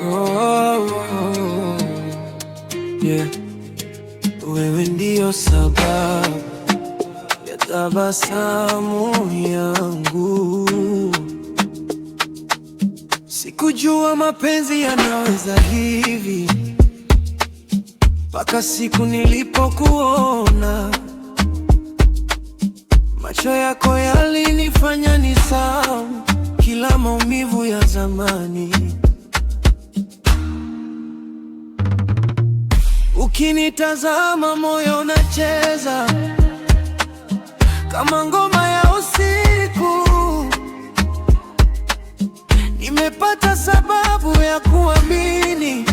Oh, yeah. Wewe ndio sababu ya tabasamu yangu. Sikujua mapenzi yanaweza hivi, mpaka siku nilipokuona. Macho yako yalinifanya nisahau kila maumivu ya zamani. Ukinitazama moyo unacheza kama ngoma ya usiku. Nimepata sababu ya kuamini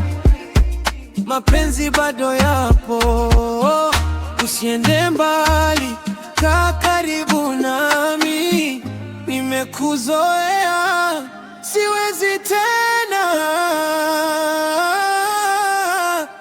mapenzi bado yapo. Usiende mbali, kaa karibu nami. Nimekuzoea, siwezi tena.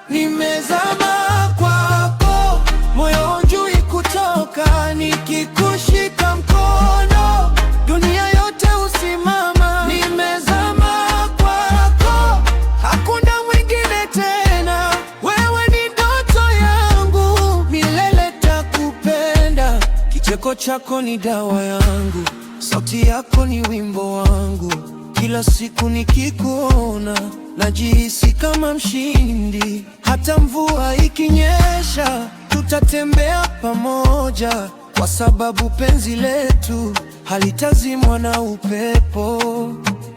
Nimezama kwako, moyo hujui kutoka. Nikikushika mkono, dunia yote husimama. Nimezama kwako, hakuna mwingine tena. Wewe ni ndoto yangu, milele takupenda. Kicheko chako ni dawa yangu, sauti yako ni wimbo wangu. Kila siku nikikuona, najihisi kama mshindi. Hata mvua ikinyesha, tutatembea pamoja, kwa sababu penzi letu halitazimwa na upepo.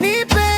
Nipe